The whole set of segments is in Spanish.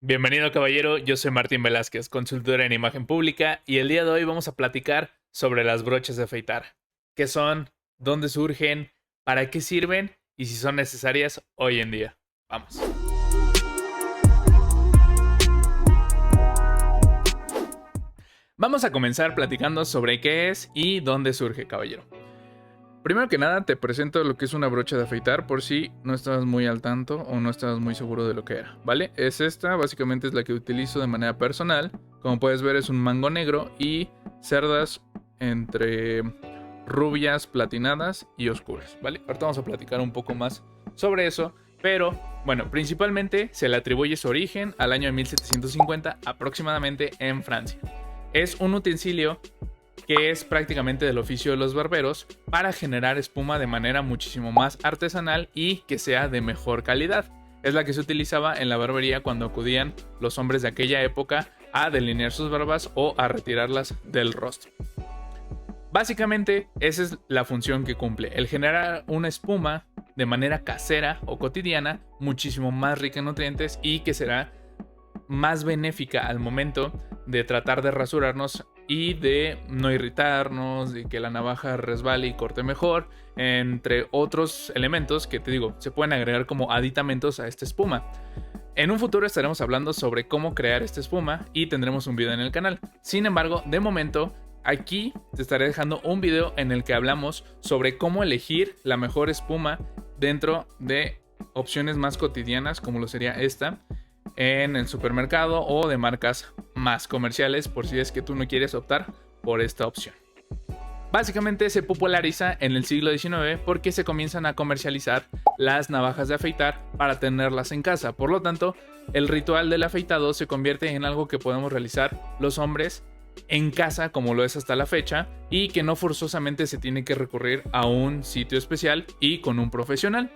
Bienvenido caballero, yo soy Martín Velázquez, consultor en imagen pública y el día de hoy vamos a platicar sobre las brochas de afeitar. ¿Qué son? ¿Dónde surgen? ¿Para qué sirven? Y si son necesarias hoy en día. Vamos. Vamos a comenzar platicando sobre qué es y dónde surge, caballero. Primero que nada te presento lo que es una brocha de afeitar por si no estabas muy al tanto o no estabas muy seguro de lo que era, ¿vale? Es esta, básicamente es la que utilizo de manera personal. Como puedes ver es un mango negro y cerdas entre rubias, platinadas y oscuras, ¿vale? Ahorita vamos a platicar un poco más sobre eso, pero bueno, principalmente se le atribuye su origen al año de 1750 aproximadamente en Francia. Es un utensilio que es prácticamente del oficio de los barberos para generar espuma de manera muchísimo más artesanal y que sea de mejor calidad. Es la que se utilizaba en la barbería cuando acudían los hombres de aquella época a delinear sus barbas o a retirarlas del rostro. Básicamente, esa es la función que cumple, el generar una espuma de manera casera o cotidiana muchísimo más rica en nutrientes y que será más benéfica al momento de tratar de rasurarnos y de no irritarnos, de que la navaja resbale y corte mejor, entre otros elementos que te digo, se pueden agregar como aditamentos a esta espuma. En un futuro estaremos hablando sobre cómo crear esta espuma y tendremos un video en el canal. Sin embargo, de momento, aquí te estaré dejando un video en el que hablamos sobre cómo elegir la mejor espuma dentro de opciones más cotidianas como lo sería esta en el supermercado o de marcas más comerciales por si es que tú no quieres optar por esta opción. Básicamente se populariza en el siglo XIX porque se comienzan a comercializar las navajas de afeitar para tenerlas en casa. Por lo tanto, el ritual del afeitado se convierte en algo que podemos realizar los hombres en casa como lo es hasta la fecha y que no forzosamente se tiene que recurrir a un sitio especial y con un profesional.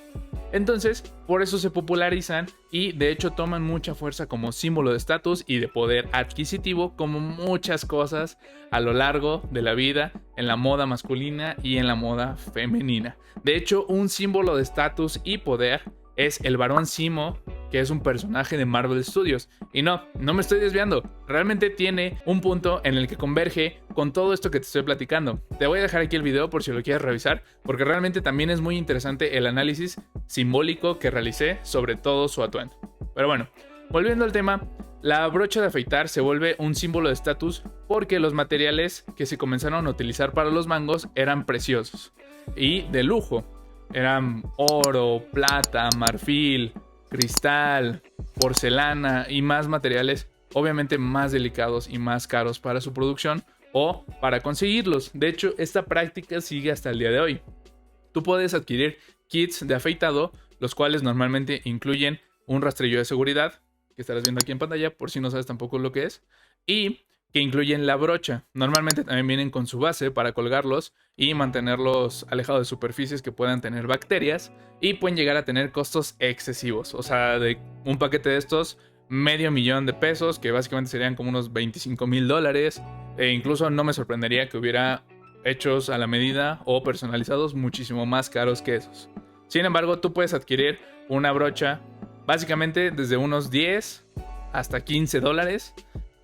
Entonces, por eso se popularizan y de hecho toman mucha fuerza como símbolo de estatus y de poder adquisitivo como muchas cosas a lo largo de la vida en la moda masculina y en la moda femenina. De hecho, un símbolo de estatus y poder es el varón Zimo, que es un personaje de Marvel Studios. Y no me estoy desviando. Realmente tiene un punto en el que converge con todo esto que te estoy platicando. Te voy a dejar aquí el video por si lo quieres revisar, porque realmente también es muy interesante el análisis simbólico que realicé sobre todo su atuendo. Pero bueno, volviendo al tema, la brocha de afeitar se vuelve un símbolo de estatus porque los materiales que se comenzaron a utilizar para los mangos eran preciosos y de lujo. Eran oro, plata, marfil, cristal, porcelana y más materiales obviamente más delicados y más caros para su producción o para conseguirlos. De hecho, esta práctica sigue hasta el día de hoy. Tú puedes adquirir kits de afeitado, los cuales normalmente incluyen un rastrillo de seguridad, que estarás viendo aquí en pantalla por si no sabes tampoco lo que es, y que incluyen la brocha. Normalmente también vienen con su base para colgarlos y mantenerlos alejados de superficies que puedan tener bacterias y pueden llegar a tener costos excesivos. O sea, de un paquete de estos, $500,000, que básicamente serían como unos $25,000. E incluso no me sorprendería que hubiera hechos a la medida o personalizados muchísimo más caros que esos. Sin embargo, tú puedes adquirir una brocha básicamente desde unos 10 hasta $15,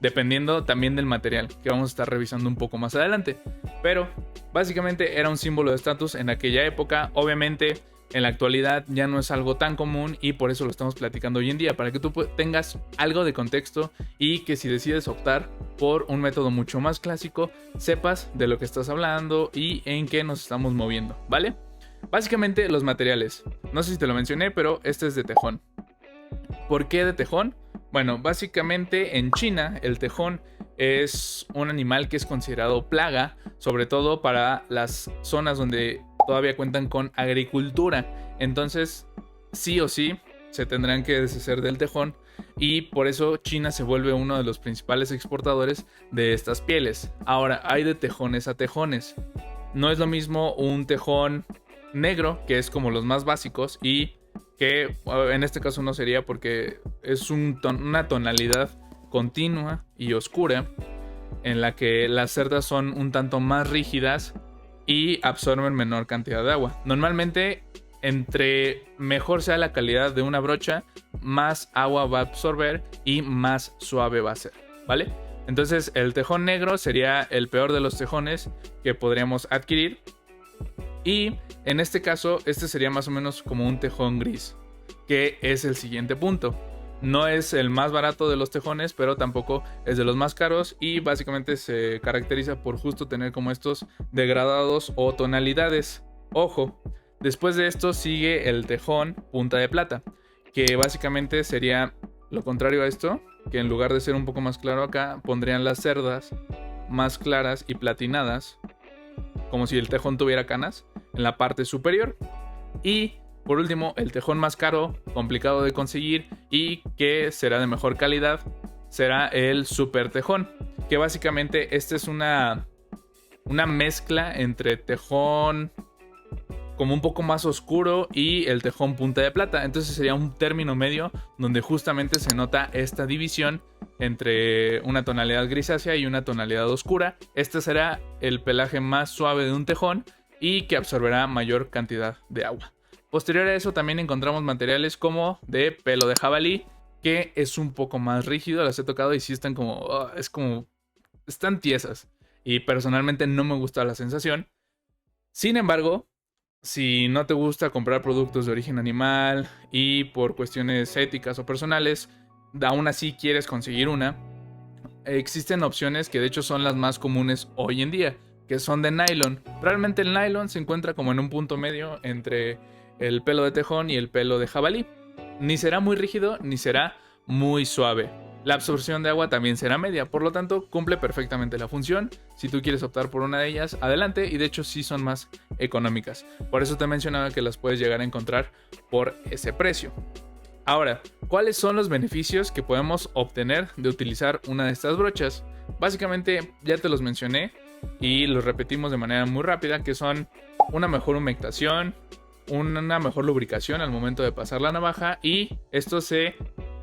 dependiendo también del material, que vamos a estar revisando un poco más adelante. Pero básicamente era un símbolo de estatus en aquella época. Obviamente en la actualidad ya no es algo tan común y por eso lo estamos platicando hoy en día, para que tú tengas algo de contexto y que si decides optar por un método mucho más clásico, sepas de lo que estás hablando y en qué nos estamos moviendo, ¿vale? Básicamente los materiales, no sé si te lo mencioné, pero este es de tejón. ¿Por qué de tejón? Bueno, básicamente en China el tejón es un animal que es considerado plaga, sobre todo para las zonas donde todavía cuentan con agricultura. Entonces, sí o sí, se tendrán que deshacer del tejón y por eso China se vuelve uno de los principales exportadores de estas pieles. Ahora, hay de tejones a tejones. No es lo mismo un tejón negro, que es como los más básicos, y que en este caso no sería porque es una tonalidad continua y oscura en la que las cerdas son un tanto más rígidas y absorben menor cantidad de agua. Normalmente entre mejor sea la calidad de una brocha, más agua va a absorber y más suave va a ser, ¿vale? Entonces el tejón negro sería el peor de los tejones que podríamos adquirir. Y en este caso, este sería más o menos como un tejón gris, que es el siguiente punto. No es el más barato de los tejones, pero tampoco es de los más caros y básicamente se caracteriza por justo tener como estos degradados o tonalidades. Ojo, después de esto sigue el tejón punta de plata, que básicamente sería lo contrario a esto, que en lugar de ser un poco más claro acá, pondrían las cerdas más claras y platinadas, como si el tejón tuviera canas, en la parte superior. Y por último, el tejón más caro, complicado de conseguir y que será de mejor calidad, será el super tejón, que básicamente este es una mezcla entre tejón como un poco más oscuro y el tejón punta de plata. Entonces sería un término medio donde justamente se nota esta división entre una tonalidad grisácea y una tonalidad oscura. Este será el pelaje más suave de un tejón y que absorberá mayor cantidad de agua. Posterior a eso también encontramos materiales como de pelo de jabalí, que es un poco más rígido. Las he tocado y sí están como, están tiesas. Y personalmente no me gusta la sensación. Sin embargo, si no te gusta comprar productos de origen animal y por cuestiones éticas o personales, aún así quieres conseguir una, existen opciones que de hecho son las más comunes hoy en día, que son de nylon. Realmente el nylon se encuentra como en un punto medio entre el pelo de tejón y el pelo de jabalí. Ni será muy rígido ni será muy suave. La absorción de agua también será media, por lo tanto cumple perfectamente la función. Si tú quieres optar por una de ellas, adelante, y de hecho sí son más económicas. Por eso te mencionaba que las puedes llegar a encontrar por ese precio. Ahora, ¿cuáles son los beneficios que podemos obtener de utilizar una de estas brochas? Básicamente ya te los mencioné y los repetimos de manera muy rápida, que son una mejor humectación, una mejor lubricación al momento de pasar la navaja, y esto se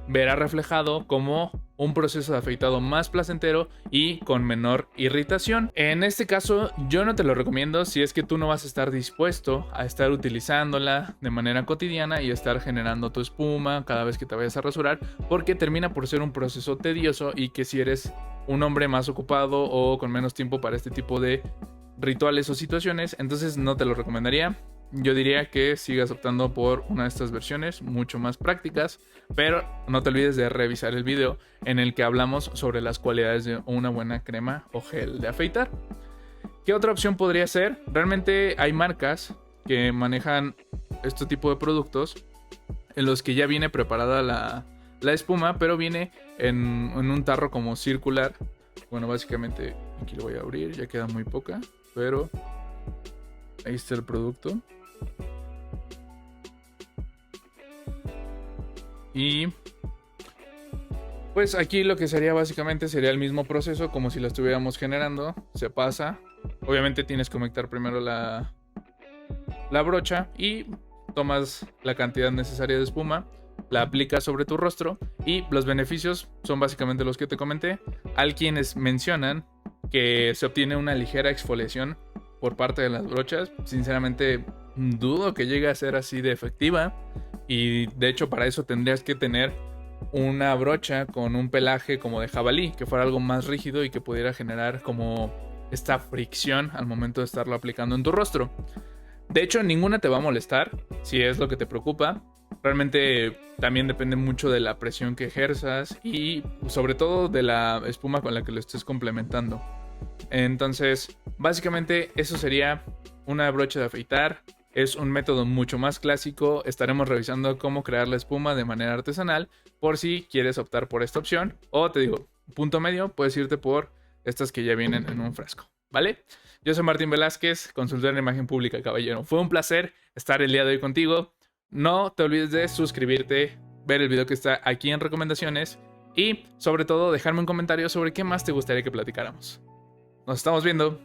verá reflejado como un proceso de afeitado más placentero y con menor irritación. En este caso yo no te lo recomiendo si es que tú no vas a estar dispuesto a estar utilizándola de manera cotidiana y estar generando tu espuma cada vez que te vayas a rasurar, porque termina por ser un proceso tedioso y que si eres un hombre más ocupado o con menos tiempo para este tipo de rituales o situaciones, entonces no te lo recomendaría. Yo diría que sigas optando por una de estas versiones mucho más prácticas, pero no te olvides de revisar el video en el que hablamos sobre las cualidades de una buena crema o gel de afeitar. ¿Qué otra opción podría ser? Realmente hay marcas que manejan este tipo de productos en los que ya viene preparada la espuma, pero viene en un tarro como circular. Bueno, básicamente aquí lo voy a abrir, ya queda muy poca, pero ahí está el producto. Y pues aquí lo que sería básicamente sería el mismo proceso como si la estuviéramos generando. Se pasa. Obviamente tienes que humectar primero la brocha y tomas la cantidad necesaria de espuma, la aplicas sobre tu rostro y los beneficios son básicamente los que te comenté. Hay quienes mencionan que se obtiene una ligera exfoliación por parte de las brochas. Sinceramente dudo que llegue a ser así de efectiva, y de hecho para eso tendrías que tener una brocha con un pelaje como de jabalí, que fuera algo más rígido y que pudiera generar como esta fricción al momento de estarlo aplicando en tu rostro. De hecho ninguna te va a molestar si es lo que te preocupa. Realmente también depende mucho de la presión que ejerzas y sobre todo de la espuma con la que lo estés complementando. Entonces básicamente eso sería una brocha de afeitar. Es un método mucho más clásico. Estaremos revisando cómo crear la espuma de manera artesanal por si quieres optar por esta opción. O te digo, punto medio, puedes irte por estas que ya vienen en un frasco, ¿vale? Yo soy Martín Velázquez, consultor en imagen pública, caballero. Fue un placer estar el día de hoy contigo. No te olvides de suscribirte, ver el video que está aquí en recomendaciones y sobre todo dejarme un comentario sobre qué más te gustaría que platicáramos. Nos estamos viendo.